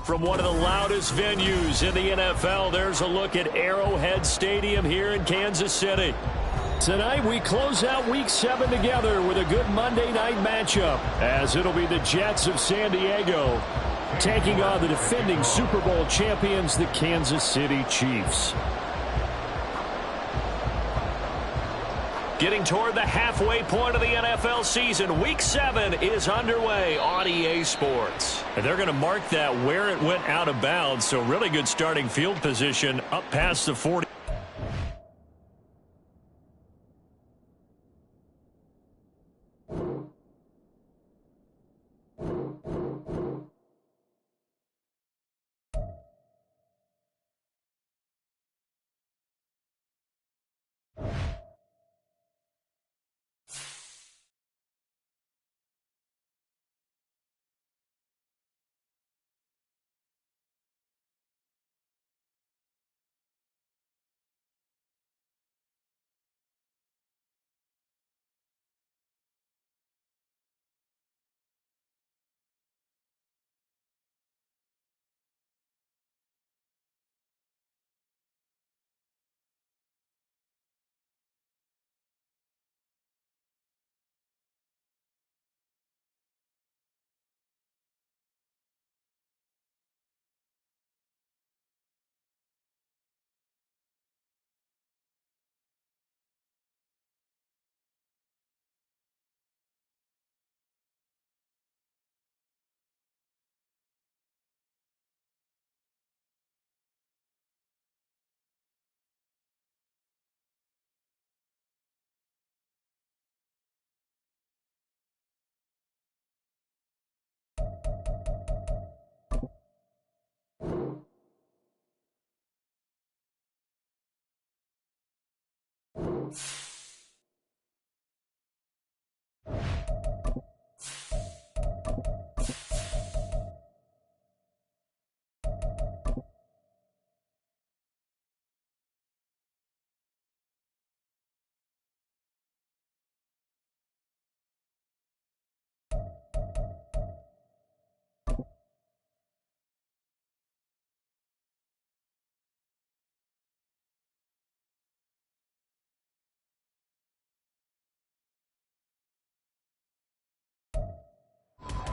From one of the loudest venues in the NFL, there's a look at Arrowhead Stadium here in Kansas City. Tonight, we close out Week 7 together with a good Monday night matchup, as it'll be the Jets of San Diego taking on the defending Super Bowl champions, the Kansas City Chiefs. Getting toward the halfway point of the NFL season, Week 7 is underway on EA Sports. And they're going to mark that where it went out of bounds, so really good starting field position up past the 40.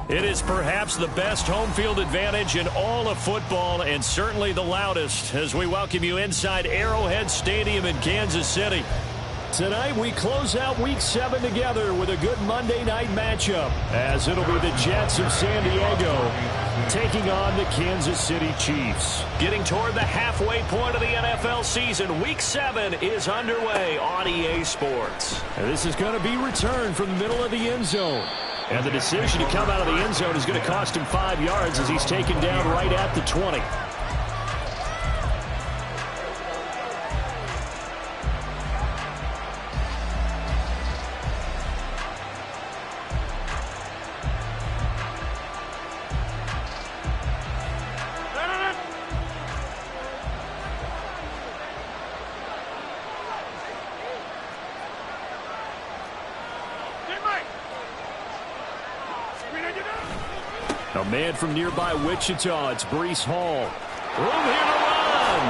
It is perhaps the best home field advantage in all of football, and certainly the loudest, as we welcome you inside Arrowhead Stadium in Kansas City. Tonight, we close out Week 7 together with a good Monday night matchup, as it'll be the Jets of San Diego taking on the Kansas City Chiefs. Getting toward the halfway point of the NFL season, Week 7 is underway on EA Sports. And this is going to be returned from the middle of the end zone. And the decision to come out of the end zone is going to cost him 5 yards as he's taken down right at the 20. A man from nearby Wichita, it's Breece Hall. Room here to run.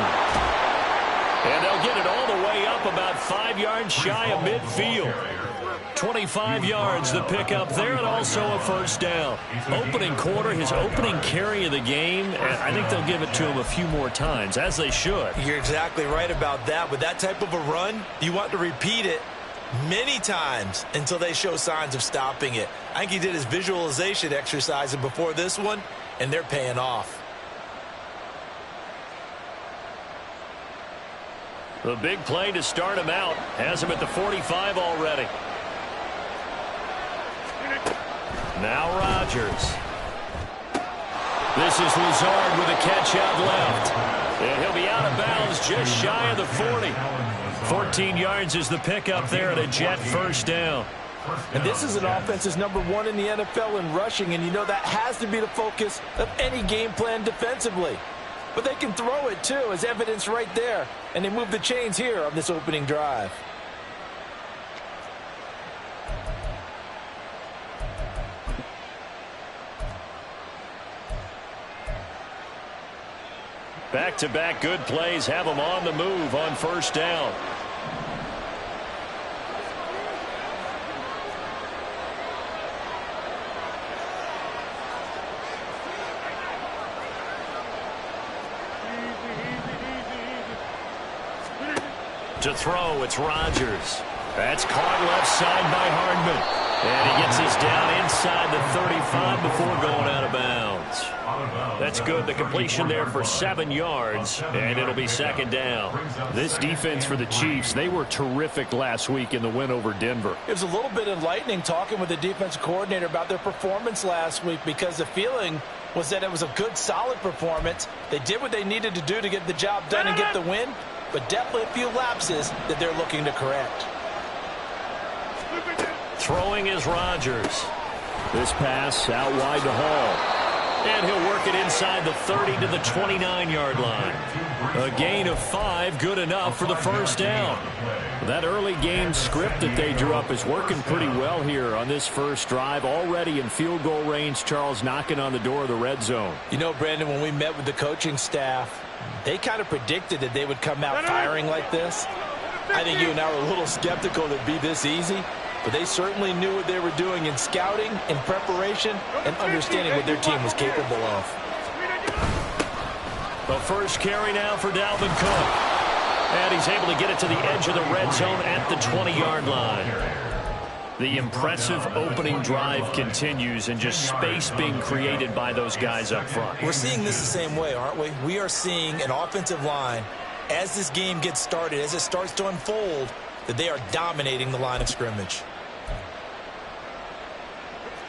And they'll get it all the way up about 5 yards shy of midfield. 25 yards the pickup there, and also a first down. Opening quarter, his opening carry of the game, and I think they'll give it to him a few more times, as they should. You're exactly right about that. With that type of a run, you want to repeat it many times until they show signs of stopping it. I think he did his visualization exercise before this one, and they're paying off. The big play to start him out has him at the 45 already. Now Rodgers. This is Lazard with a catch out left. And he'll be out of bounds just shy of the 40. 14 yards is the pickup there at a Jet first down. And this is an offense that's #1 in the NFL in rushing, and you know that has to be the focus of any game plan defensively. But they can throw it too, as evidence right there. And they move the chains here on this opening drive. Back-to-back good plays have them on the move on first down. To throw, it's Rodgers. That's caught left side by Hardman. And he gets us down inside the 35 before going out of bounds. That's good. The completion there for 7 yards, and it'll be second down. This defense for the Chiefs, they were terrific last week in the win over Denver. It was a little bit enlightening talking with the defensive coordinator about their performance last week, because the feeling was that it was a good, solid performance. They did what they needed to do to get the job done and get the win, but definitely a few lapses that they're looking to correct. Throwing is Rodgers. This pass out wide to Hall. And he'll work it inside the 30 to the 29-yard line. A gain of 5, good enough for the first down. That early game script that they drew up is working pretty well here on this first drive. Already in field goal range, Charles, knocking on the door of the red zone. You know, Brandon, when we met with the coaching staff, they kind of predicted that they would come out firing like this. I think you and I were a little skeptical that it'd be this easy. But they certainly knew what they were doing in scouting, in preparation, and understanding what their team was capable of. The first carry now for Dalvin Cook. And he's able to get it to the edge of the red zone at the 20-yard line. The impressive opening drive continues, and just space being created by those guys up front. We're seeing this the same way, aren't we? We are seeing an offensive line, as this game gets started, as it starts to unfold, that they are dominating the line of scrimmage.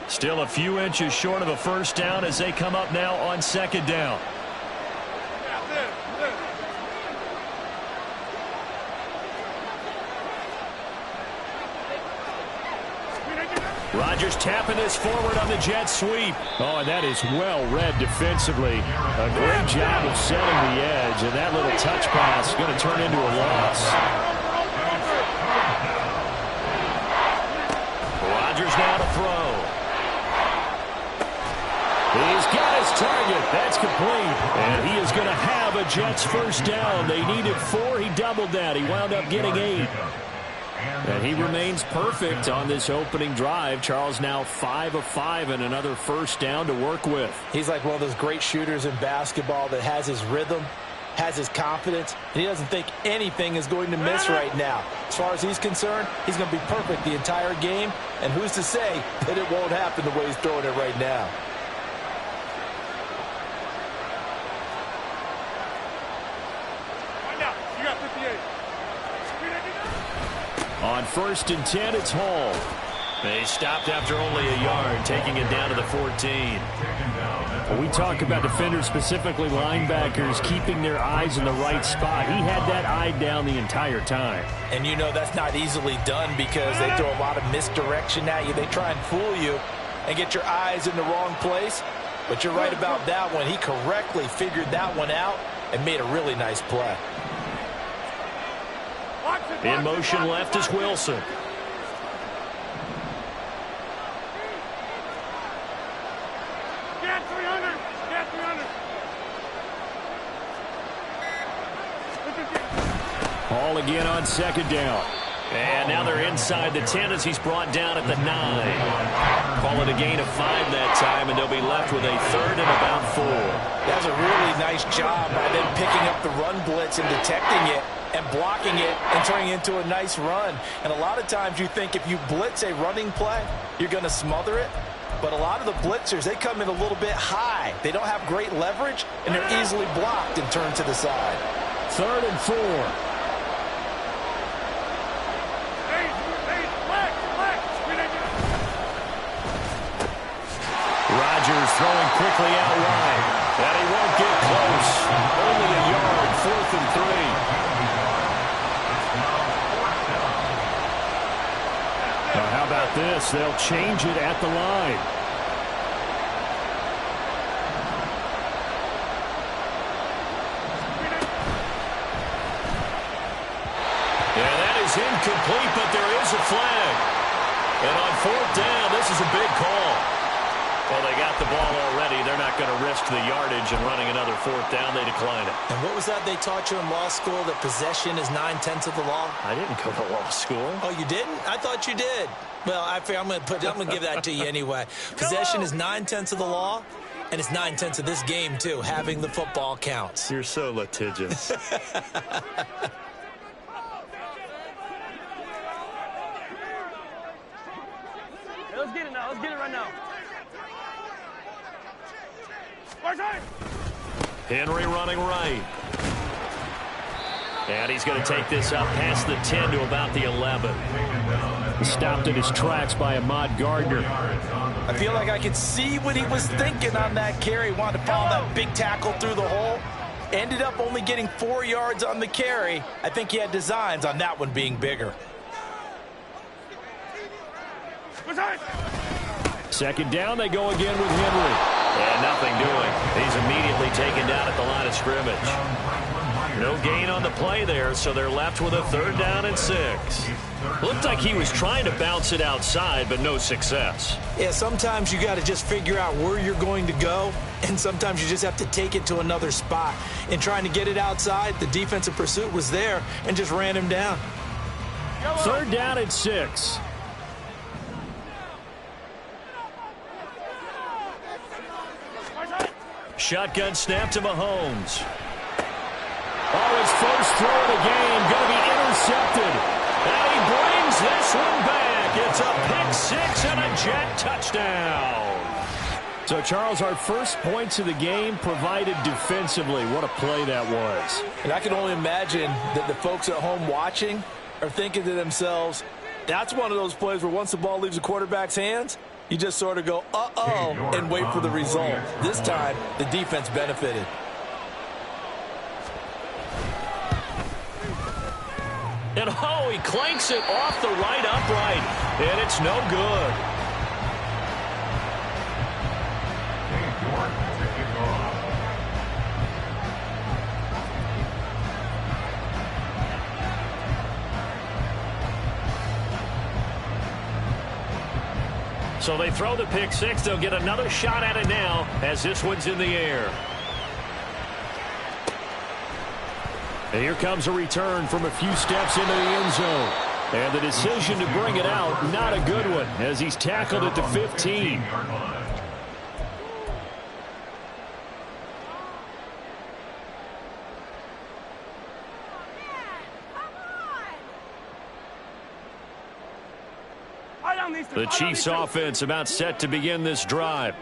Still a few inches short of a first down as they come up now on second down. Rodgers tapping this forward on the jet sweep. Oh, and that is well read defensively. A great job of setting the edge, and that little touch pass is going to turn into a loss. Rodgers now to throw. He's got his target. That's complete. And he is going to have a Jets first down. They needed 4. He doubled that. He wound up getting 8. And he remains perfect on this opening drive. Charles now 5 of 5 and another first down to work with. He's like one of those great shooters in basketball that has his rhythm, has his confidence, and he doesn't think anything is going to miss right now. As far as he's concerned, he's going to be perfect the entire game. And who's to say that it won't happen the way he's throwing it right now? On first and 10, it's Hall. They stopped after only a yard, taking it down to the 14. We talk about defenders, specifically linebackers, keeping their eyes in the right spot. He had that eye down the entire time. And you know that's not easily done, because they throw a lot of misdirection at you. They try and fool you and get your eyes in the wrong place. But you're right about that one. He correctly figured that one out and made a really nice play. In motion left is Wilson. Hall again on second down. And now they're inside the 10 as he's brought down at the 9. Call it a gain of 5 that time, and they'll be left with a third and about 4. That was a really nice job by them picking up the run blitz and detecting it and blocking it and turning it into a nice run. And a lot of times you think if you blitz a running play, you're going to smother it. But a lot of the blitzers, they come in a little bit high. They don't have great leverage, and they're easily blocked and turned to the side. Third and 4. Rodgers throwing quickly out wide. And he won't get close. Only a yard, 4th and 3. Now, how about this? They'll change it at the line. Yeah, that is incomplete, but there is a flag. And on 4th down, this is a big call. Well, they got the ball already. They're not going to risk the yardage and running another fourth down. They decline it. And what was that they taught you in law school, that possession is 9/10 of the law? I didn't go to law school. Oh, you didn't? I thought you did. Well, I'm going to give that to you anyway. Possession is 9/10 of the law, and it's 9/10 of this game, too. Having the football counts. You're so litigious. Let's get it now. Let's get it right now. Henry running right. And he's going to take this up past the 10 to about the 11. Stopped in his tracks by Ahmad Gardner. I feel like I could see what he was thinking on that carry. Wanted to follow that big tackle through the hole. Ended up only getting 4 yards on the carry. I think he had designs on that one being bigger. Second down, they go again with Henry. And nothing doing. He's immediately taken down at the line of scrimmage. No gain on the play there, so they're left with a 3rd down and 6. Looked like he was trying to bounce it outside, but no success. Yeah, sometimes you got to just figure out where you're going to go, and sometimes you just have to take it to another spot. In trying to get it outside, the defensive pursuit was there and just ran him down. 3rd down and 6. Shotgun snap to Mahomes. Oh, his first throw of the game, going to be intercepted. And he brings this one back. It's a pick 6 and a Jet touchdown. So, Charles, our first points of the game provided defensively. What a play that was. And I can only imagine that the folks at home watching are thinking to themselves, that's one of those plays where once the ball leaves the quarterback's hands, you just sort of go, uh-oh, and wait for the result. This time, the defense benefited. And, oh, he clanks it off the right upright, and it's no good. So they throw the pick 6. They'll get another shot at it now as this one's in the air. And here comes a return from a few steps into the end zone. And the decision to bring it out, not a good one, as he's tackled at the 15. The Chiefs offense about set to begin this drive.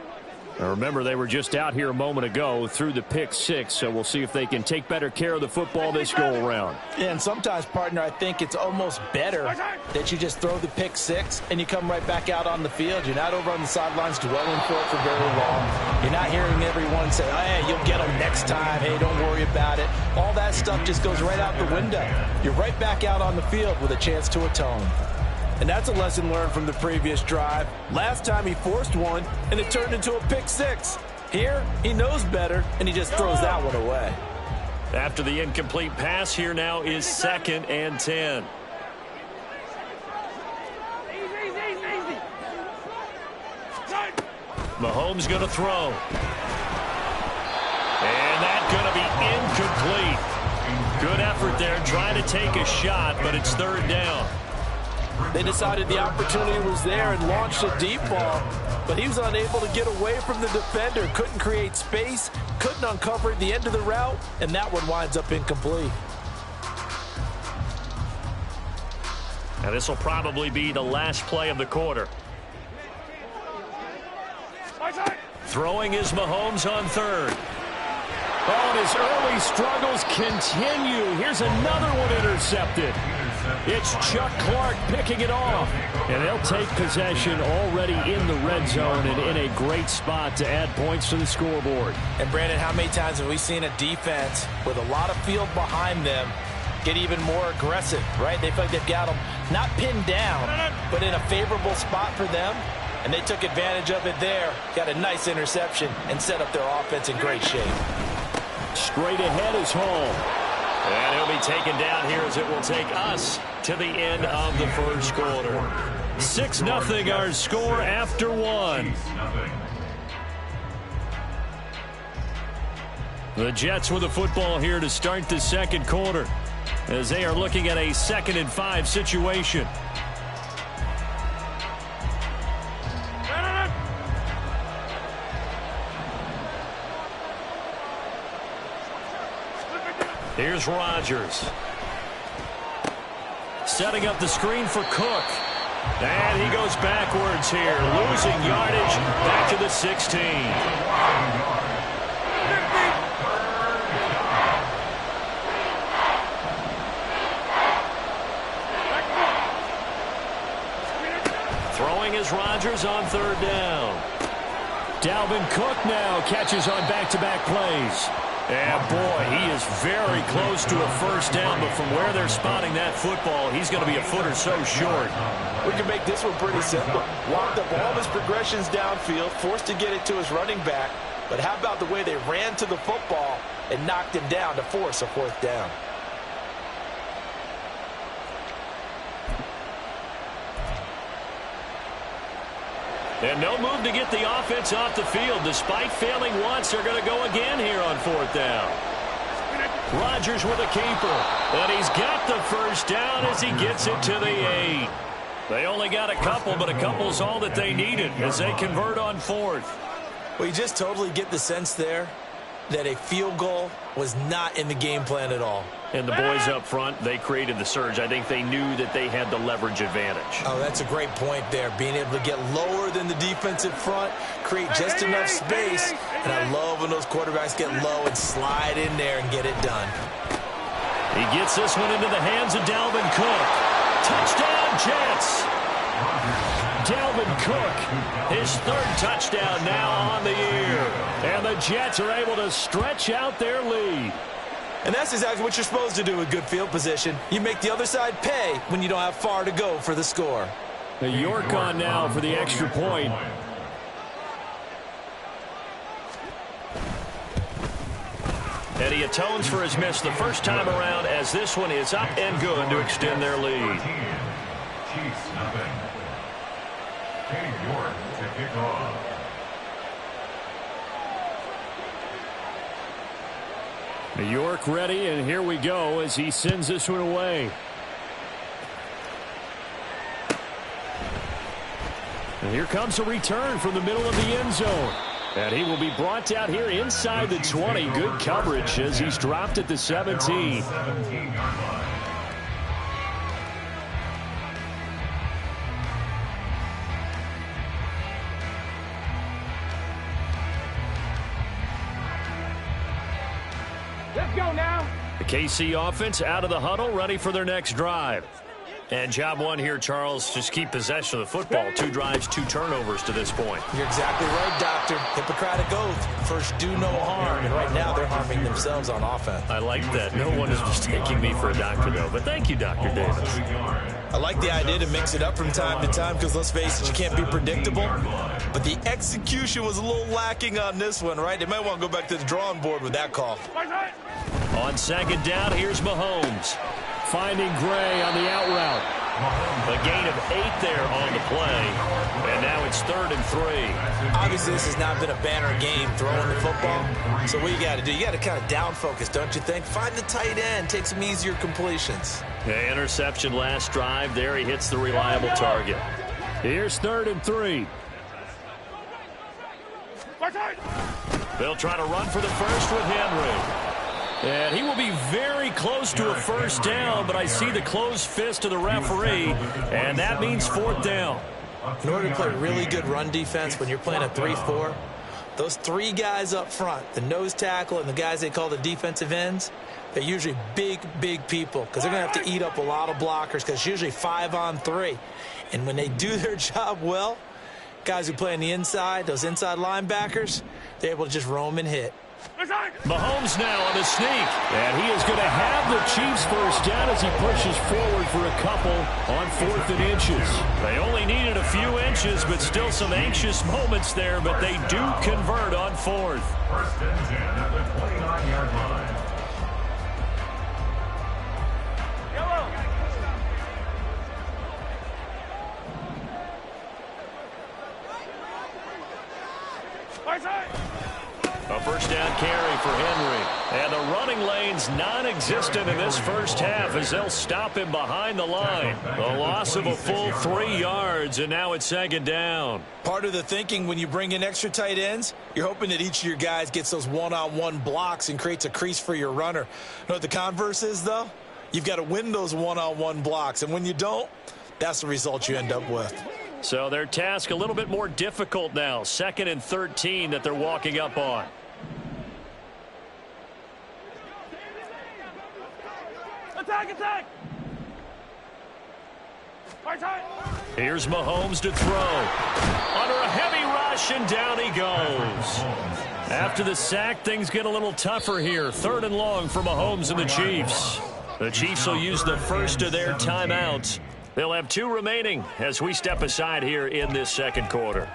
Now remember, they were just out here a moment ago through the pick 6, so we'll see if they can take better care of the football this go-around. Yeah, and sometimes, partner, I think it's almost better that you just throw the pick 6 and you come right back out on the field. You're not over on the sidelines dwelling for it for very long. You're not hearing everyone say, oh, hey, you'll get them next time. Hey, don't worry about it. All that stuff just goes right out the window. You're right back out on the field with a chance to atone. And that's a lesson learned from the previous drive. Last time he forced one, and it turned into a pick 6. Here, he knows better, and he just throws that one away. After the incomplete pass, here now is 2nd and 10. Mahomes going to throw. And that's going to be incomplete. Good effort there, trying to take a shot, but it's 3rd down. They decided the opportunity was there and launched a deep ball, but he was unable to get away from the defender, couldn't create space, couldn't uncover at the end of the route, and that one winds up incomplete. Now this will probably be the last play of the quarter. Throwing is Mahomes on 3rd. Oh, and his early struggles continue. Here's another one intercepted. It's Chuck Clark picking it off. And they'll take possession already in the red zone and in a great spot to add points to the scoreboard. And, Brandon, how many times have we seen a defense with a lot of field behind them get even more aggressive, right? They feel like they've got them not pinned down, but in a favorable spot for them. And they took advantage of it there, got a nice interception, and set up their offense in great shape. Straight ahead is Hall. And he'll be taken down here as it will take us to the end of the first quarter. 6-0 our score after one. The Jets with the football here to start the second quarter as they are looking at a 2nd and 5 situation. Here's Rodgers. Setting up the screen for Cook. And he goes backwards here, losing yardage back to the 16. Throwing is Rodgers on 3rd down. Dalvin Cook now catches on back-to-back plays. And boy, he is very close to a 1st down, but from where they're spotting that football, he's going to be a foot or so short. We can make this one pretty simple. Locked up all of his progressions downfield, forced to get it to his running back. But how about the way they ran to the football and knocked him down to force a 4th down? And no move to get the offense off the field. Despite failing once, they're going to go again here on 4th down. Rodgers with a keeper. And he's got the 1st down as he gets it to the 8. They only got a couple, but a couple's all that they needed as they convert on 4th. Well, you just totally get the sense there that a field goal was not in the game plan at all. And the boys up front, they created the surge. I think they knew that they had the leverage advantage. Oh, that's a great point there. Being able to get lower than the defensive front, create just enough space. And I love when those quarterbacks get low and slide in there and get it done. He gets this one into the hands of Dalvin Cook. Touchdown, Jets! Dalvin Cook, his 3rd touchdown now on the year. And the Jets are able to stretch out their lead. And that's exactly what you're supposed to do with good field position. You make the other side pay when you don't have far to go for the score. York on now for the extra point. And he atones for his miss the first time around as this one is up and good to extend their lead. York to kick off. York ready, and here we go as he sends this one away. And here comes a return from the middle of the end zone. And he will be brought down here inside the 20. Good coverage as he's dropped at the 17. Let's go now. The KC offense out of the huddle, ready for their next drive. And job one here, Charles, just keep possession of the football. 2 drives, 2 turnovers to this point. You're exactly right, Doctor. Hippocratic oath. First, do no harm. And right now, they're harming themselves on offense. I like that. No one is mistaking me for a doctor, though. But thank you, Dr. Davis. I like the idea to mix it up from time to time because, let's face it, you can't be predictable. But the execution was a little lacking on this one, right? They might want to go back to the drawing board with that call. On 2nd down, here's Mahomes. Finding Gray on the out route. A gain of 8 there on the play. And now it's 3rd and 3. Obviously, this has not been a banner game throwing the football. So what you got to do, you got to kind of down focus, don't you think? Find the tight end, take some easier completions. The interception last drive. There he hits the reliable target. Here's 3rd and 3. They'll try to run for the first with Henry. And he will be very close to a 1st down, but I see the closed fist of the referee, and that means 4th down. In order to play really good run defense when you're playing a 3-4, those 3 guys up front, the nose tackle and the guys they call the defensive ends, they're usually big, big people because they're going to have to eat up a lot of blockers because it's usually 5-on-3. And when they do their job well, guys who play on the inside, those inside linebackers, they're able to just roam and hit. Mahomes now on the sneak, and he is going to have the Chiefs 1st down as he pushes forward for a couple on 4th and inches. They only needed a few inches, but still some anxious moments there, but they do convert on 4th. 1st and 10 at the 29-yard line. A first down carry for Henry. And the running lane's non-existent in this first half as they'll stop him behind the line. A loss of a full 3 yards, and now it's second down. Part of the thinking when you bring in extra tight ends, you're hoping that each of your guys gets those one-on-one blocks and creates a crease for your runner. You know what the converse is, though? You've got to win those one-on-one blocks, and when you don't, that's the result you end up with. So their task a little bit more difficult now. 2nd and 13 that they're walking up on. Attack! Here's Mahomes to throw. Under a heavy rush, and down he goes. After the sack, things get a little tougher here. 3rd and long for Mahomes and the Chiefs. The Chiefs will use the first of their timeouts. They'll have 2 remaining as we step aside here in this second quarter.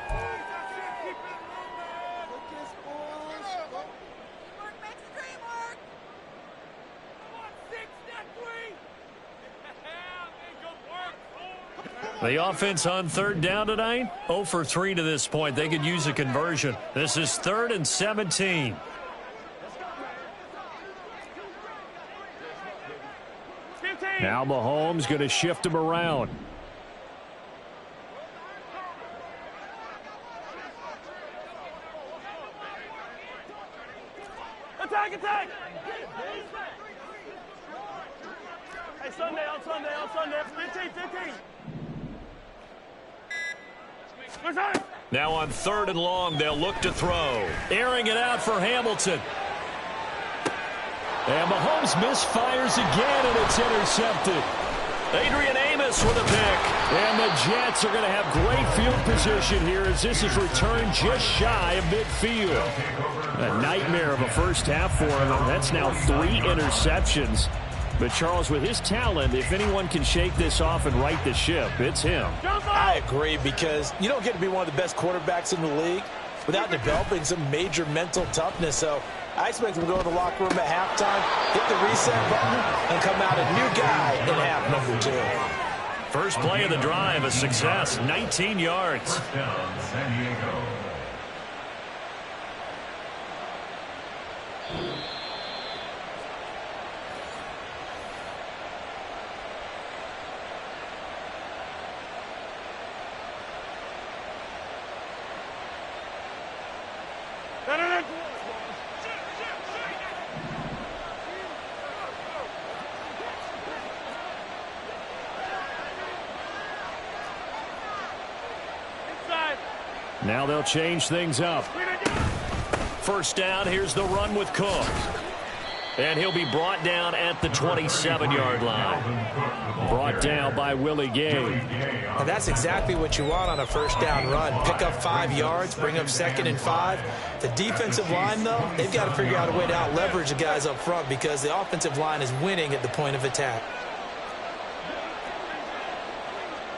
The offense on 3rd down tonight, 0 for 3 to this point. They could use a conversion. This is 3rd and 17. Now Mahomes going to shift him around. Attack! Hey, Sunday, on Sunday. 15. Now on 3rd and long, they'll look to throw. Airing it out for Hamilton. And Mahomes misfires again, and it's intercepted. Adrian Amos with a pick. And the Jets are going to have great field position here as this is returned just shy of midfield. A nightmare of a first half for him. That's now 3 interceptions. But, Charles, with his talent, if anyone can shake this off and right the ship, it's him. I agree, because you don't get to be one of the best quarterbacks in the league without developing some major mental toughness. So I expect him to go to the locker room at halftime, hit the reset button, and come out a new guy in half number 2. First play of the drive, a success, 19 yards. First down, San Diego. Now they'll change things up. First down, here's the run with Cook. And he'll be brought down at the 27-yard line. Brought down by Willie Gay. And that's exactly what you want on a first down run. Pick up 5 yards, bring up 2nd and 5. The defensive line, though, they've got to figure out a way to out-leverage the guys up front because the offensive line is winning at the point of attack.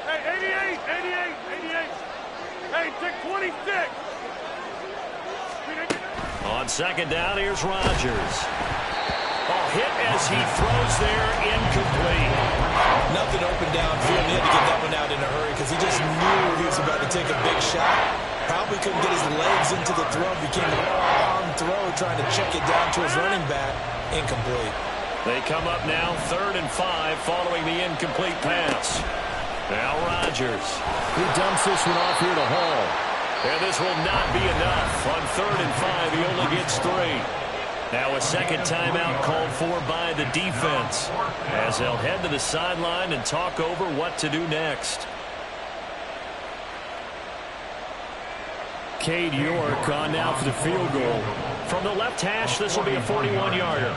Hey, 88. Hey, take 26. On second down, here's Rodgers. Hit as he throws there, incomplete. Nothing open downfield. He had to get that one out in a hurry because he just knew he was about to take a big shot. Probably couldn't get his legs into the throw. Became an arm throw trying to check it down to his running back. Incomplete. They come up now 3rd and 5 following the incomplete pass. Now Rodgers. He dumps this one off here to Hall. And this will not be enough. On 3rd and 5, he only gets 3. Now a second timeout called for by the defense as they'll head to the sideline and talk over what to do next. Cade York on now for the field goal. From the left hash, this will be a 41-yarder.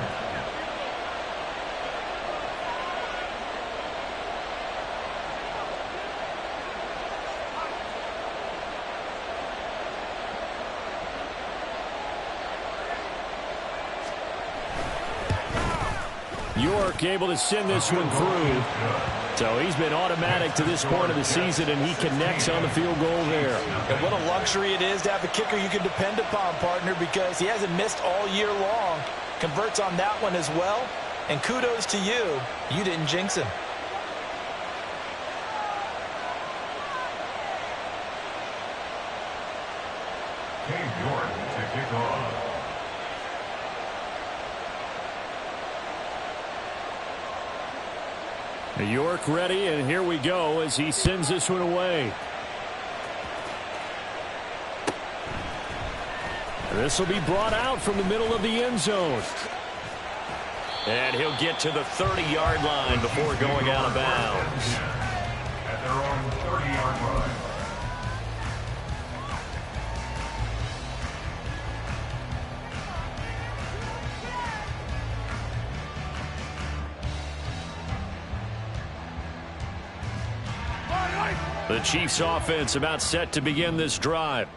York able to send this one through. So he's been automatic to this point of the season, and he connects on the field goal there. And what a luxury it is to have a kicker you can depend upon, partner, because he hasn't missed all year long. Converts on that one as well. And kudos to you. You didn't jinx him. Cade York to kick off. York ready, and here we go as he sends this one away. This will be brought out from the middle of the end zone. And he'll get to the 30-yard line before going out of bounds. At their own 30-yard line. The Chiefs offense about set to begin this drive.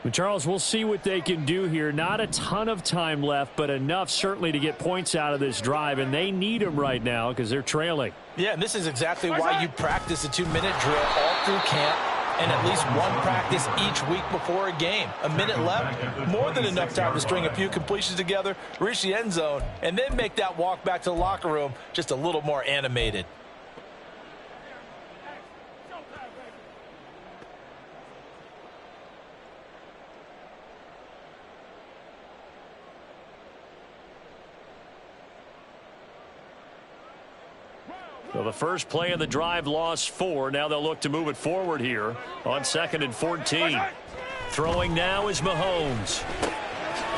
And Charles, we'll see what they can do here. Not a ton of time left, but enough certainly to get points out of this drive, and they need them right now because they're trailing. Yeah, and this is exactly why you practice a 2-minute drill all through camp and at least one practice each week before a game. A minute left, more than enough time to string a few completions together, reach the end zone, and then make that walk back to the locker room just a little more animated. So the first play of the drive lost 4. Now they'll look to move it forward here on 2nd and 14. Throwing now is Mahomes.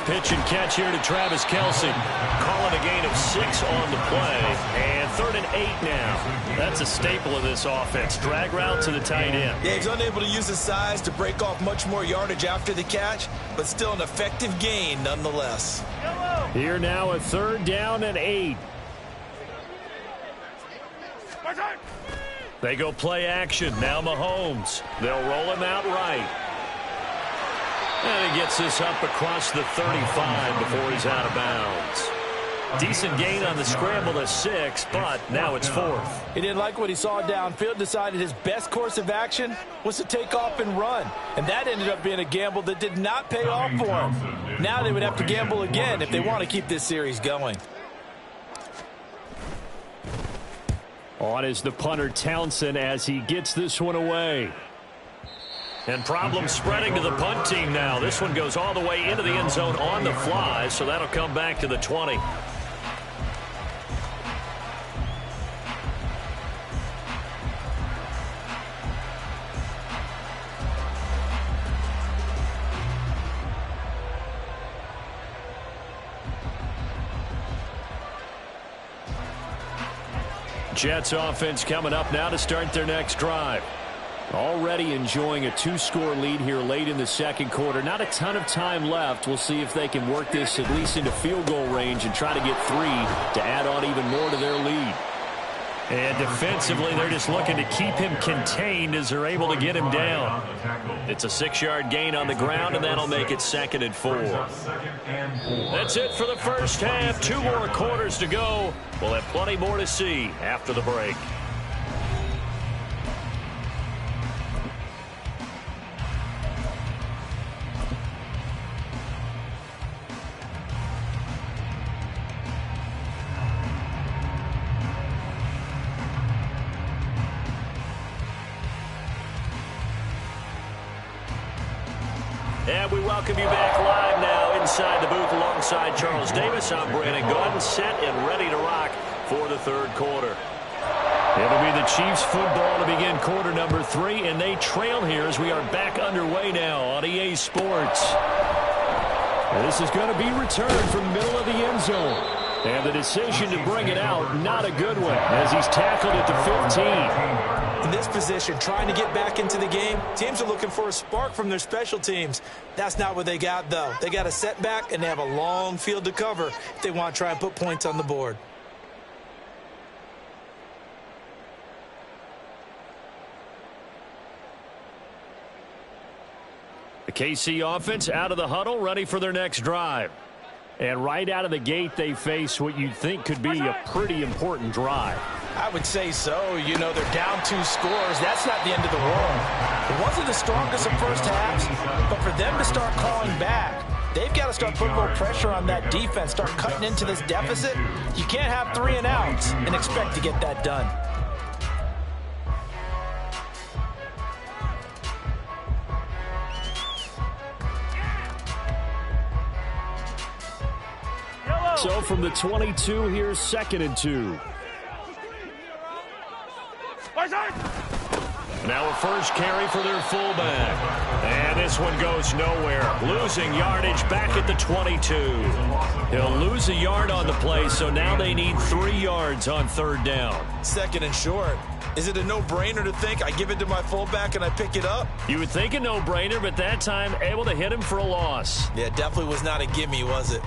Pitch and catch here to Travis Kelce. Calling a gain of 6 on the play. And 3rd and 8 now. That's a staple of this offense. Drag route to the tight end. Yeah, he's unable to use his size to break off much more yardage after the catch, but still an effective gain nonetheless. Here now a 3rd down and 8. They go play action. Now Mahomes. They'll roll him out right. And he gets this up across the 35 before he's out of bounds. Decent gain on the scramble to 6, but now it's 4th. He didn't like what he saw downfield, decided his best course of action was to take off and run. And that ended up being a gamble that did not pay off for him. Now they would have to gamble again if they want to keep this series going. On is the punter Townsend as he gets this one away. And problems spreading to the punt team now. This one goes all the way into the end zone on the fly, so that'll come back to the 20. Jets offense coming up now to start their next drive. Already enjoying a 2-score lead here late in the second quarter. Not a ton of time left. We'll see if they can work this at least into field goal range and try to get 3 to add on even more to their lead. And defensively, they're just looking to keep him contained as they're able to get him down. It's a 6-yard gain on the ground, and that'll make it 2nd and 4. That's it for the first half. 2 more quarters to go. We'll have plenty more to see after the break. And we welcome you back live now inside the booth alongside Charles Davis. I'm Brandon Gunn, set and ready to rock for the third quarter. It'll be the Chiefs football to begin quarter number 3, and they trail here as we are back underway now on EA Sports. And this is going to be returned from the middle of the end zone. And the decision to bring it out, not a good one, as he's tackled at the 15. In this position, trying to get back into the game, teams are looking for a spark from their special teams. That's not what they got, though. They got a setback, and they have a long field to cover if they want to try and put points on the board. The KC offense out of the huddle, ready for their next drive. And right out of the gate, they face what you'd think could be a pretty important drive. I would say so. You know, they're down 2 scores. That's not the end of the world. It wasn't the strongest of first halves, but for them to start calling back, they've got to start putting more pressure on that defense, start cutting into this deficit. You can't have 3 and outs and expect to get that done. So from the 22, here's 2nd and 2. Now a first carry for their fullback. And this one goes nowhere. Losing yardage back at the 22. He'll lose a yard on the play, so now they need 3 yards on third down. Second and short. Is it a no-brainer to think I give it to my fullback and I pick it up? You would think a no-brainer, but that time able to hit him for a loss. Yeah, definitely was not a gimme, was it?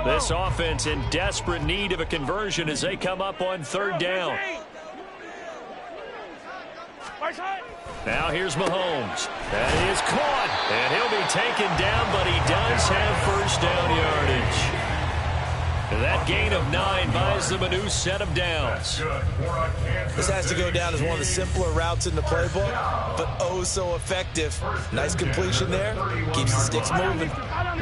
This offense in desperate need of a conversion as they come up on third down. Now here's Mahomes. That is caught. And he'll be taken down, but he does have first down yardage. That gain of 9 buys them a new set of downs. This has to go down as one of the simpler routes in the playbook, but oh so effective. Nice completion there. Keeps the sticks moving.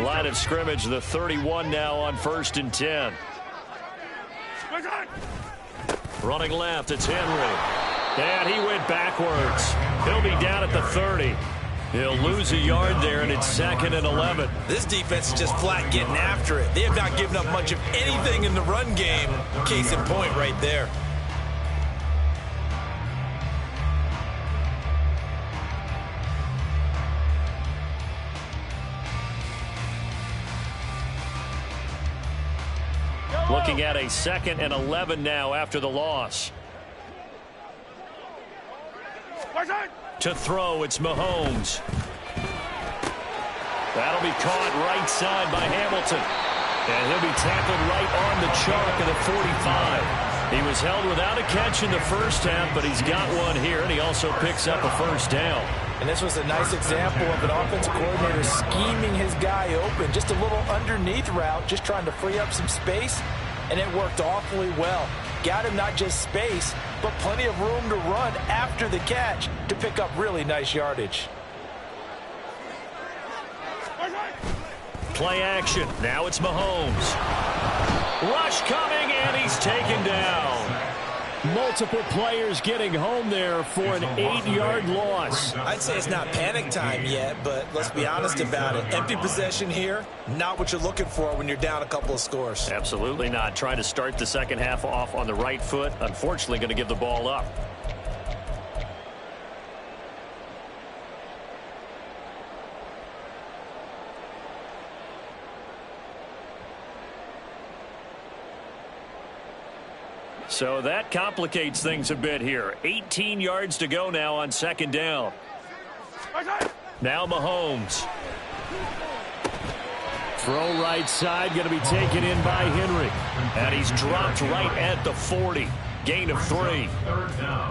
Line of scrimmage, the 31 now on 1st and 10. Running left, it's Henry. And he went backwards. He'll be down at the 30. He'll lose a yard there, and it's 2nd and 11. This defense is just flat getting after it. They have not given up much of anything in the run game. Case in point right there. Looking at a 2nd and 11 now after the loss. To throw, it's Mahomes. That'll be caught right side by Hamilton. And he'll be tackled right on the chalk of the 45. He was held without a catch in the first half, but he's got one here, and he also picks up a first down. And this was a nice example of an offensive coordinator scheming his guy open. Just a little underneath route, just trying to free up some space, and it worked awfully well. Got him not just space, but plenty of room to run after the catch to pick up really nice yardage. Play action. Now it's Mahomes. Rush coming, and he's taken down. Multiple players getting home there for an 8-yard loss. I'd say it's not panic time yet, but let's be honest about it. Empty possession here, not what you're looking for when you're down a couple of scores. Absolutely not. Trying to start the second half off on the right foot. Unfortunately, going to give the ball up. So that complicates things a bit here. 18 yards to go now on 2nd down. Now Mahomes. Throw right side, going to be taken in by Henry. And he's dropped right at the 40. Gain of 3.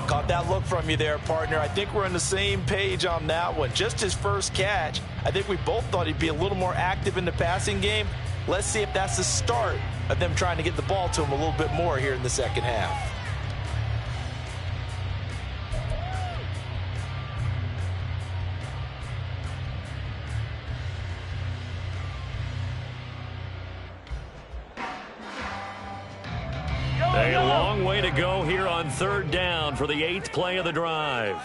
Caught that look from you there, partner. I think we're on the same page on that one. Just his first catch. I think we both thought he'd be a little more active in the passing game. Let's see if that's the start of them trying to get the ball to him a little bit more here in the second half. A long way to go here on 3rd down for the 8th play of the drive.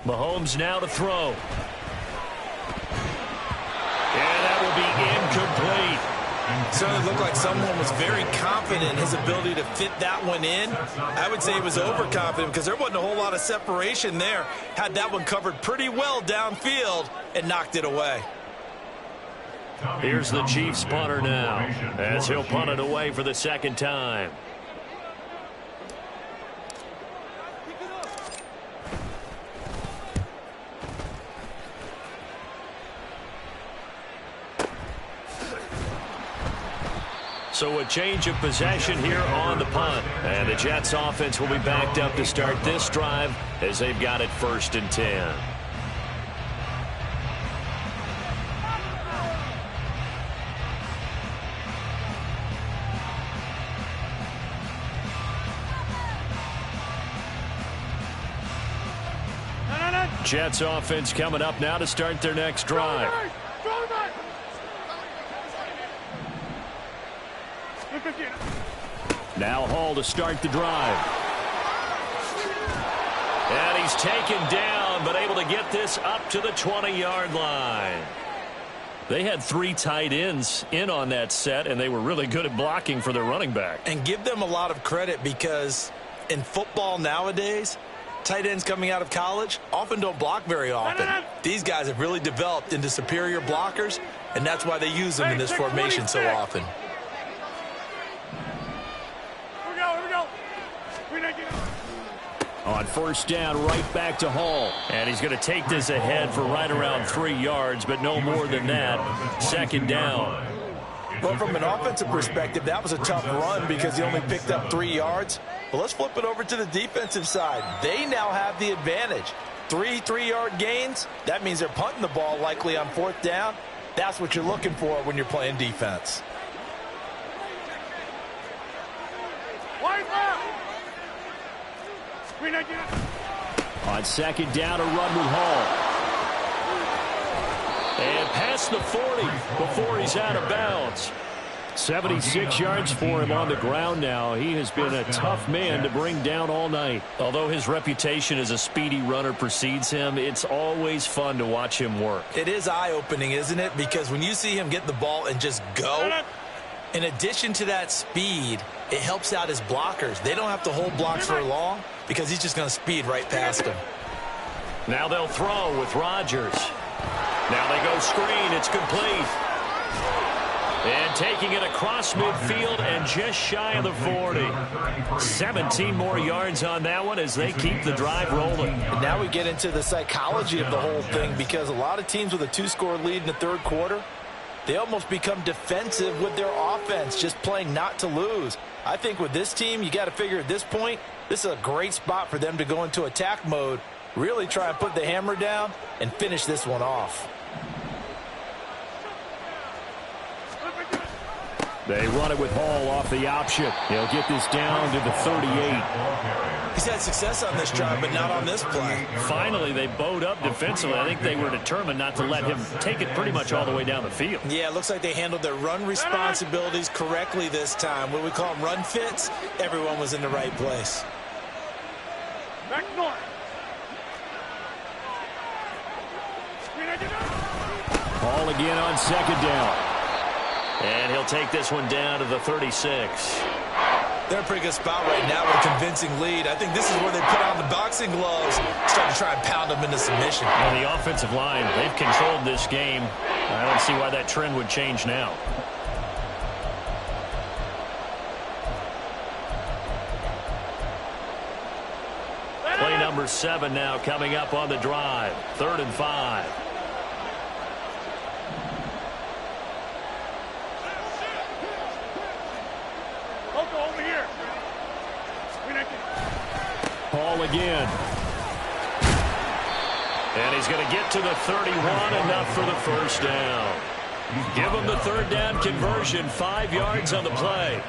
Mahomes now to throw. And that will be incomplete. Certainly looked like someone was very confident in his ability to fit that one in. I would say he was overconfident because there wasn't a whole lot of separation there. Had that one covered pretty well downfield and knocked it away. Here's the Chiefs punter now as he'll punt it away for the 2nd time. So a change of possession here on the punt. And the Jets offense will be backed up to start this drive as they've got it 1st and 10. Jets offense coming up now to start their next drive. Now Hall to start the drive. And he's taken down, but able to get this up to the 20-yard line. They had 3 tight ends in on that set, and they were really good at blocking for their running back. And give them a lot of credit because in football nowadays, tight ends coming out of college often don't block very often. These guys have really developed into superior blockers, and that's why they use them in this formation so often. Here we go. On first down, right back to Hall. And he's going to take this ahead for right around 3 yards, but no more than that. Second down. Well, from an offensive perspective, that was a tough run because he only picked up 3 yards. But let's flip it over to the defensive side. They now have the advantage. 3 3-yard gains. That means they're punting the ball likely on 4th down. That's what you're looking for when you're playing defense. On second down, a run with Hall. And past the 40 before he's out of bounds. 76 yards for him on the ground now. He has been a tough man to bring down all night. Although his reputation as a speedy runner precedes him, it's always fun to watch him work. It is eye-opening, isn't it? Because when you see him get the ball and just go, in addition to that speed, it helps out his blockers. They don't have to hold blocks for long because he's just going to speed right past them. Now they'll throw with Rodgers. Now they go screen. It's complete. And taking it across midfield and just shy of the 40. 17 more yards on that one as they keep the drive rolling. And now we get into the psychology of the whole thing because a lot of teams with a 2-score lead in the third quarter, they almost become defensive with their offense, just playing not to lose. I think with this team, you got to figure at this point, this is a great spot for them to go into attack mode, really try and put the hammer down and finish this one off. They run it with Hall off the option. He'll get this down to the 38. He's had success on this drive, but not on this play. Finally, they bowed up defensively. I think they were determined not to let him take it pretty much all the way down the field. Yeah, it looks like they handled their run responsibilities correctly this time. What we call them run fits, everyone was in the right place. Back north. Hall again on second down. And he'll take this one down to the 36. They're in a pretty good spot right now with a convincing lead. I think this is where they put on the boxing gloves, start to try and pound them into submission. On the offensive line, they've controlled this game. I don't see why that trend would change now. Play number 7 now coming up on the drive. 3rd and 5. Hall again. And he's going to get to the 31, enough for the first down. Give him the 3rd down conversion, 5 yards on the play.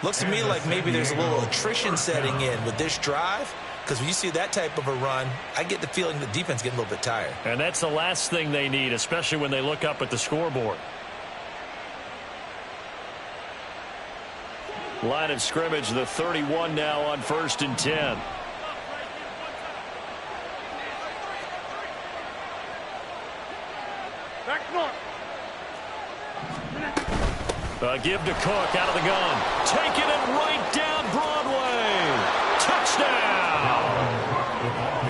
Looks to me like maybe there's a little attrition setting in with this drive, because when you see that type of a run, I get the feeling the defense getting a little bit tired. And that's the last thing they need, especially when they look up at the scoreboard. Line of scrimmage, the 31 now on 1st and 10. Back north. Give to Cook out of the gun. Taking it right down Broadway. Touchdown.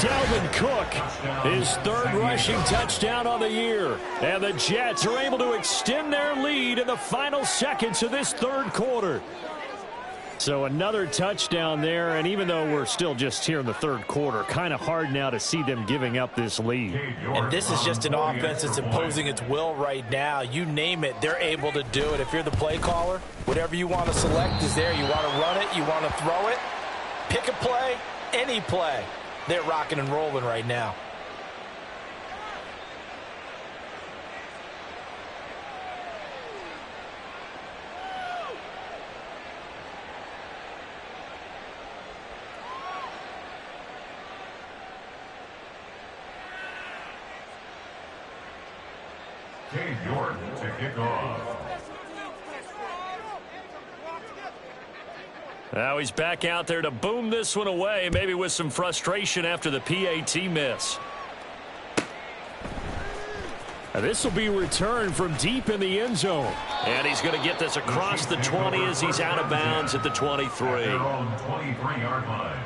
Dalvin Cook, his 3rd rushing touchdown on the year. And the Jets are able to extend their lead in the final seconds of this 3rd quarter. So another touchdown there, and even though we're still just here in the 3rd quarter, kind of hard now to see them giving up this lead. And this is just an offense that's imposing its will right now. You name it, they're able to do it. If you're the play caller, whatever you want to select is there. You want to run it, you want to throw it, pick a play, any play. They're rocking and rolling right now. To kick off. Now he's back out there to boom this one away, maybe with some frustration after the PAT miss. This will be returned from deep in the end zone. And he's going to get this across the 20 as he's out of bounds at the 23. They're on 23-yard line.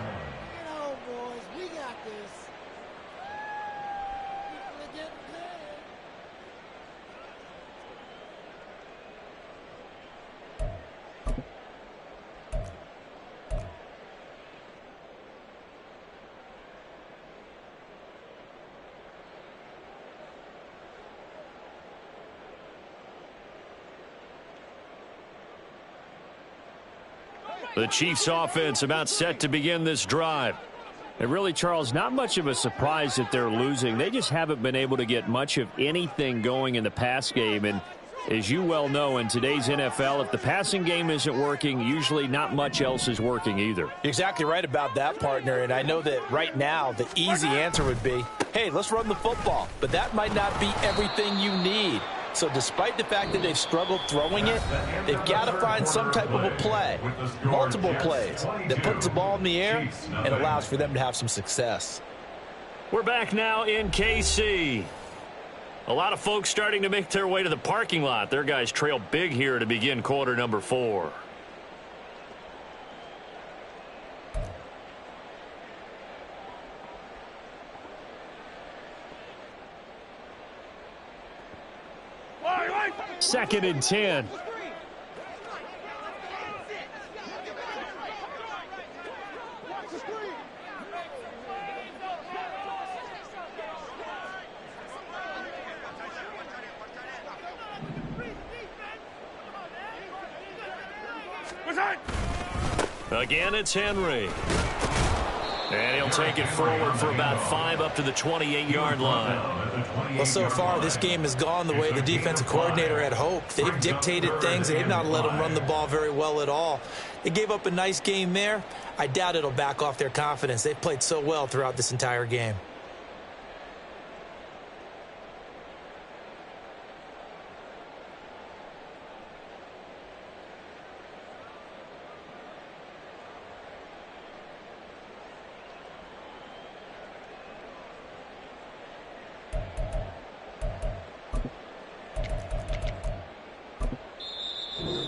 The Chiefs offense about set to begin this drive. And really, Charles, not much of a surprise that they're losing. They just haven't been able to get much of anything going in the pass game. And as you well know, in today's NFL, if the passing game isn't working, usually not much else is working either. You're exactly right about that, partner. And I know that right now the easy answer would be, hey, let's run the football. But that might not be everything you need. So despite the fact that they've struggled throwing it, they've got to find some type of a play, multiple plays, that puts the ball in the air and allows for them to have some success. We're back now in KC. A lot of folks starting to make their way to the parking lot. Their guys trail big here to begin quarter number 4. Second and 10. Again, it's Henry. And he'll take it forward for about 5 up to the 28-yard line. Well, so far, this game has gone the way the defensive coordinator had hoped. They've dictated things. They've not let them run the ball very well at all. They gave up a nice game there. I doubt it'll back off their confidence. They've played so well throughout this entire game.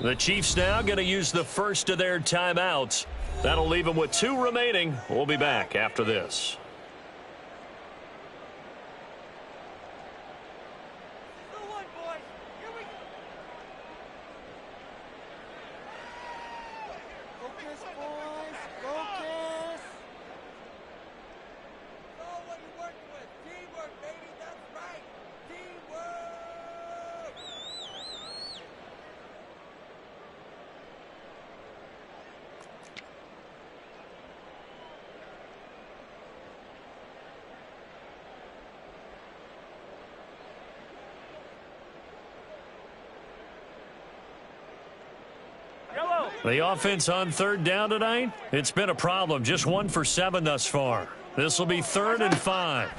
The Chiefs now going to use the first of their timeouts. That'll leave them with 2 remaining. We'll be back after this. The offense on third down tonight, it's been a problem. Just 1 for 7 thus far. This will be 3rd and 5.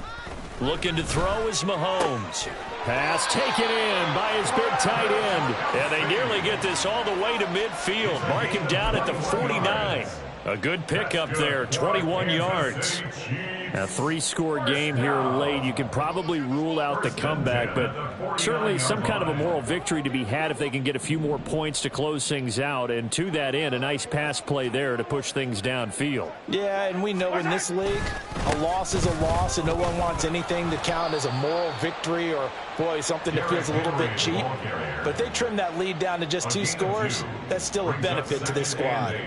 Looking to throw is Mahomes. Pass taken in by his big tight end. And they nearly get this all the way to midfield. Mark him down at the 49. A good pickup there, 21 yards. A 3-score game here late. You can probably rule out the comeback, but certainly some kind of a moral victory to be had if they can get a few more points to close things out. And to that end, a nice pass play there to push things downfield. Yeah, and we know in this league, a loss is a loss, and no one wants anything to count as a moral victory or, boy, something that feels a little bit cheap. But if they trim that lead down to just 2 scores, that's still a benefit to this squad.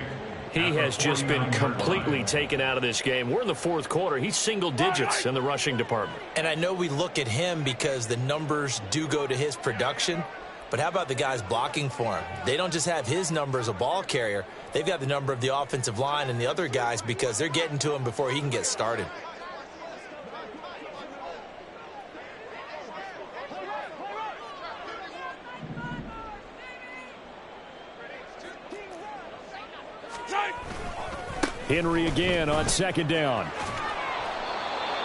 He has just been completely taken out of this game. We're in the 4th quarter. He's single digits in the rushing department. And I know we look at him because the numbers do go to his production, but how about the guys blocking for him? They don't just have his number as a ball carrier. They've got the number of the offensive line and the other guys because they're getting to him before he can get started. Henry again on 2nd down.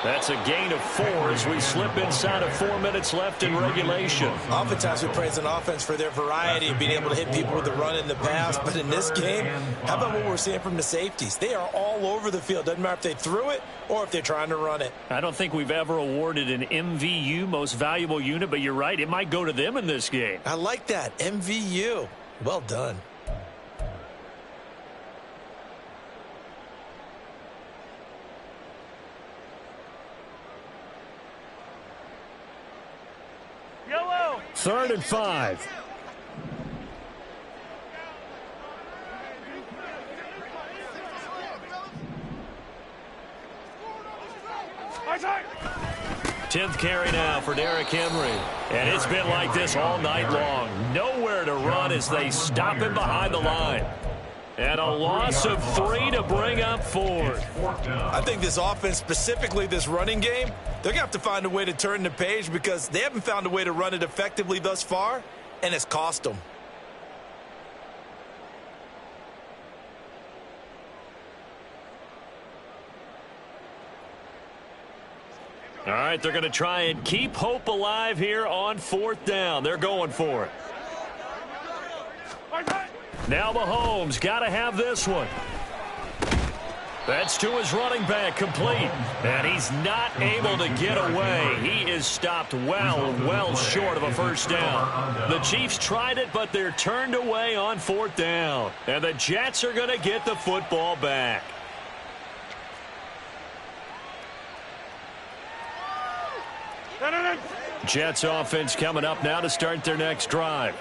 That's a gain of 4 as we slip inside of 4 minutes left in regulation. Oftentimes we praise an offense for their variety and being able to hit people with the run in the pass. But in this game, how about what we're seeing from the safeties? They are all over the field. Doesn't matter if they threw it or if they're trying to run it. I don't think we've ever awarded an MVU, most valuable unit, but you're right. It might go to them in this game. I like that. MVU. Well done. Yellow. 3rd and 5. Attack. 10th carry now for Derrick Henry. And it's been like this all night long. Nowhere to run as they stop him behind the line. And a loss of 3 to bring up 4th. I think this offense, specifically this running game, they're going to have to find a way to turn the page because they haven't found a way to run it effectively thus far, and it's cost them. All right, they're going to try and keep hope alive here on 4th down. They're going for it. Now Mahomes got to have this one. That's to his running back, complete. And he's not able to get away. He is stopped well short of a first down. The Chiefs tried it, but they're turned away on 4th down. And the Jets are going to get the football back. Jets offense coming up now to start their next drive.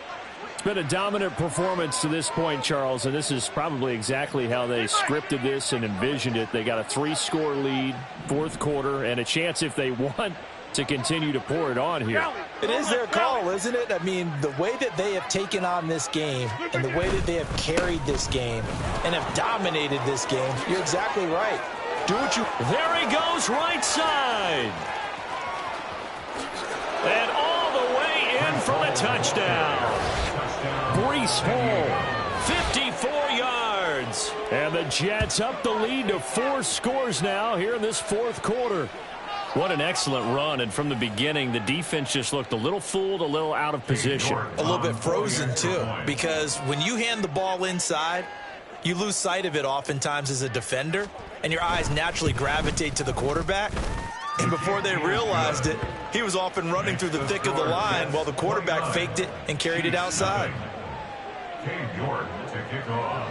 It's been a dominant performance to this point, Charles, and this is probably exactly how they scripted this and envisioned it. They got a 3-score lead, 4th quarter, and a chance if they want to continue to pour it on here. It is their call, isn't it? I mean, the way that they have taken on this game and the way that they have carried this game and have dominated this game, you're exactly right. Do what you... There he goes, right side. And all the way in for the touchdown. Breece Hall, 54 yards. And the Jets up the lead to 4 scores now here in this 4th quarter. What an excellent run, and from the beginning, the defense just looked a little fooled, a little out of position. A little bit frozen, too, because when you hand the ball inside, you lose sight of it oftentimes as a defender, and your eyes naturally gravitate to the quarterback. And before they realized it, he was off and running through the thick of the line while the quarterback faked it and carried it outside. York to kick off.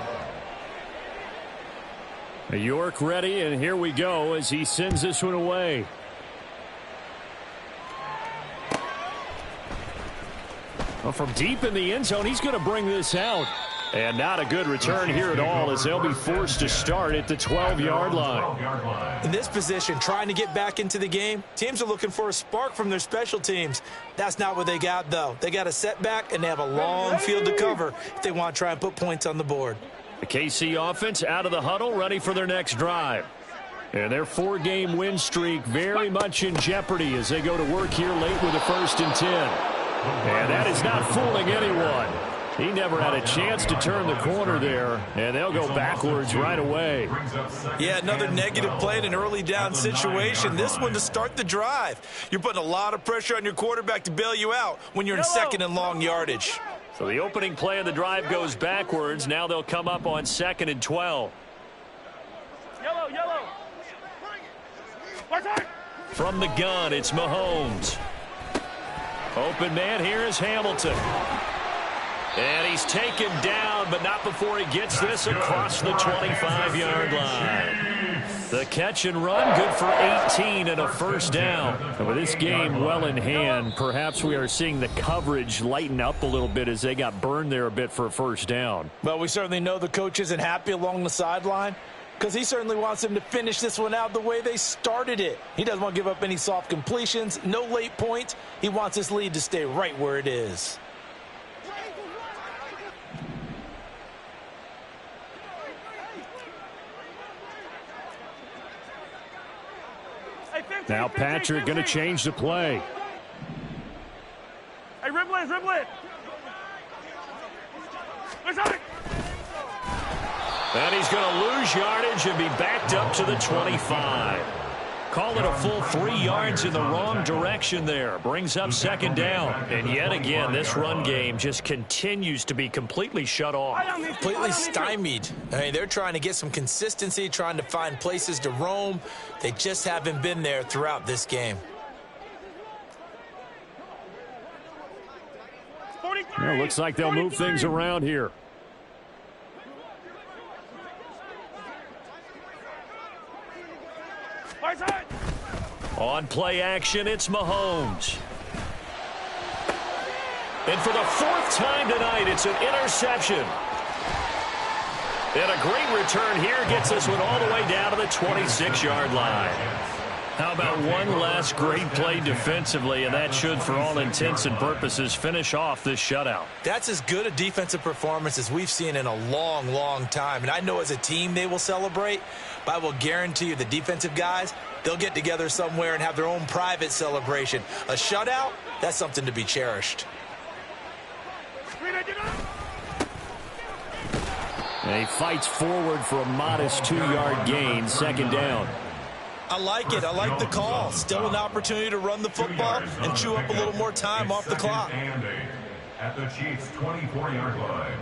York ready, and here we go as he sends this one away. Well, from deep in the end zone, he's going to bring this out. And not a good return here at all as they'll be forced to start at the 12-yard line. In this position, trying to get back into the game, teams are looking for a spark from their special teams. That's not what they got, though. They got a setback, and they have a long field to cover if they want to try and put points on the board. The KC offense out of the huddle, ready for their next drive. And their 4-game win streak very much in jeopardy as they go to work here late with a 1st and 10. And that is not fooling anyone. He never had a chance to turn the corner there, and they'll go backwards right away. Yeah, another negative play in an early down situation. This one to start the drive. You're putting a lot of pressure on your quarterback to bail you out when you're in 2nd and long yardage. So the opening play of the drive goes backwards. Now they'll come up on 2nd and 12. Yellow. From the gun, it's Mahomes. Open man here is Hamilton. And he's taken down, but not before he gets this across the 25-yard line. The catch and run, good for 18 and a 1st down. And with this game well in hand, perhaps we are seeing the coverage lighten up a little bit as they got burned there a bit for a 1st down. Well, we certainly know the coach isn't happy along the sideline because he certainly wants them to finish this one out the way they started it. He doesn't want to give up any soft completions, no late points. He wants this lead to stay right where it is. Now Patrick going to change the play. Hey, dribble it. And he's going to lose yardage and be backed up to the 25. Call it a full 3 yards in the wrong direction there. Brings up second down. And yet again, this run game just continues to be completely shut off. Completely stymied. I mean, they're trying to get some consistency, trying to find places to roam. They just haven't been there throughout this game. Well, looks like they'll move things around here. On play action, it's Mahomes. And for the 4th time tonight, it's an interception. And a great return here gets this one all the way down to the 26-yard line. How about one last great play defensively, and that should, for all intents and purposes, finish off this shutout. That's as good a defensive performance as we've seen in a long, long time. And I know as a team they will celebrate, but I will guarantee you the defensive guys, they'll get together somewhere and have their own private celebration. A shutout, that's something to be cherished. And he fights forward for a modest 2-yard gain, second down. I like it. I like the call. Still an opportunity to run the football and chew up a little more time off the clock. At the Chiefs' 24-yard line.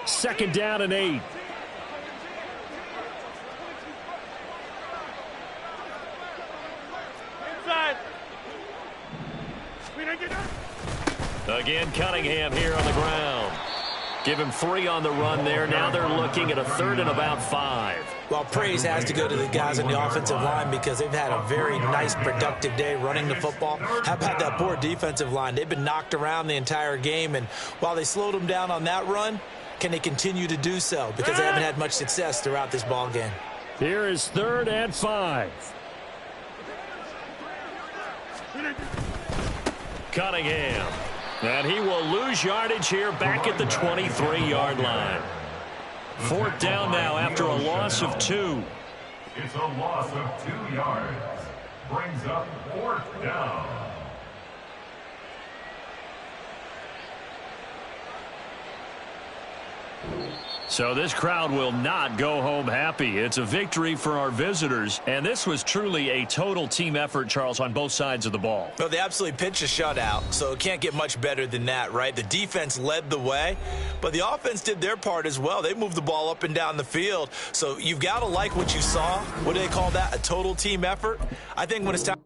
Second down and 8. Again, Cunningham here on the ground. Give him 3 on the run there. Now they're looking at a 3rd and about 5. Well, praise has to go to the guys on the offensive line because they've had a very nice, productive day running the football. How about that poor defensive line? They've been knocked around the entire game, and while they slowed them down on that run, can they continue to do so? Because they haven't had much success throughout this ball game. Here is 3rd and 5. Cunningham. And he will lose yardage here back at the 23-yard line. 4th down now after a loss of 2. It's a loss of 2 yards. Brings up 4th down. So this crowd will not go home happy. It's a victory for our visitors, and this was truly a total team effort, Charles, on both sides of the ball. Well, they absolutely pitched a shutout, so it can't get much better than that, right? The defense led the way, but the offense did their part as well. They moved the ball up and down the field, so you've got to like what you saw. What do they call that? A total team effort? I think when it's time